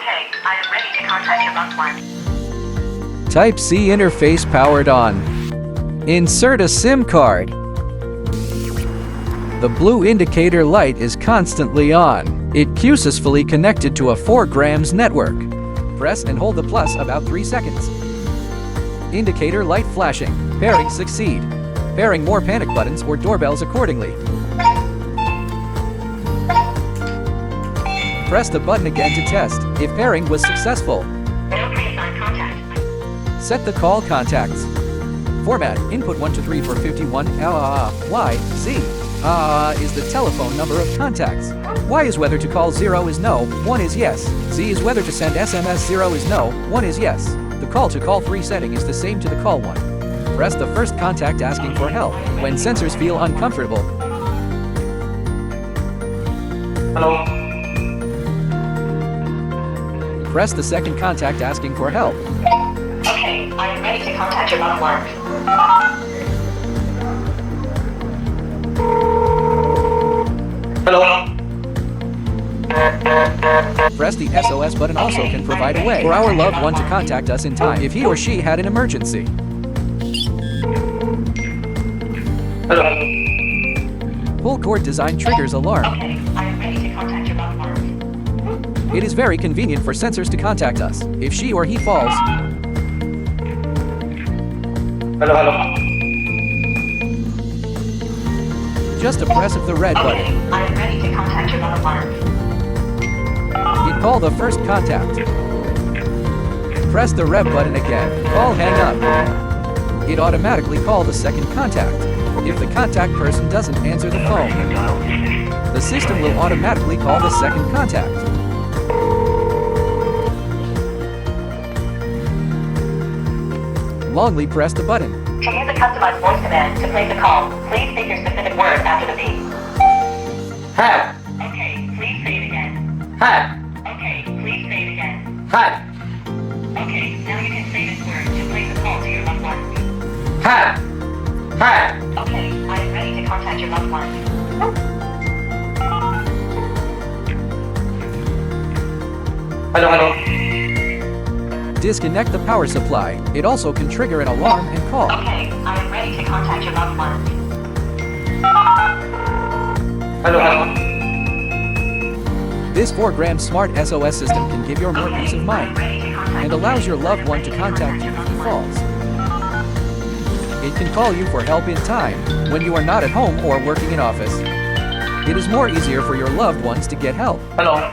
Okay, I am ready to contact your loved one. Type C interface powered on. Insert a SIM card. The blue indicator light is constantly on. It successfully connected to a 4 grams network. Press and hold the plus about 3 seconds. Indicator light flashing. Pairing succeed. Pairing more panic buttons or doorbells accordingly. Press the button again to test if pairing was successful. Set the call contacts. Format, input 123 for 51, Y, Z. Is the telephone number of contacts. Y is whether to call, 0 is no, 1 is yes. Z is whether to send SMS, 0 is no, 1 is yes. The call to call 3 setting is the same to the call 1. Press the first contact asking for help when sensors feel uncomfortable. Hello. Press the second contact asking for help. Okay, I am ready to contact your loved one. Hello. Press the SOS button also can provide a way for our loved one to contact us in time if he or she had an emergency. Hello. Pull cord design triggers alarm. Okay, I am ready to contact your loved one. It is very convenient for sensors to contact us if she or he falls. Hello, hello. Just a press of the red Okay, button. I am ready to contact your loved one. It call the first contact. Press the red button again. Call hang up. It automatically call the second contact. If the contact person doesn't answer the phone, the system will automatically call the second contact. Longly press the button. To use a customized voice command to place a call, please speak your specific word after the beep. Hi. Okay, please say it again. Hi. Okay, please say it again. Hi. Okay, now you can say this word to place a call to your loved one. Hi. Hi. Okay, I am ready to contact your loved one. Hello, hello. Disconnect the power supply. It also can trigger an alarm and call. Okay, I am ready to contact your loved one. Hello, hello. This 4-gram smart SOS system can give you more peace of mind and allows your loved one to contact you if he falls. It can call you for help in time when you are not at home or working in office. It is more easier for your loved ones to get help. Hello.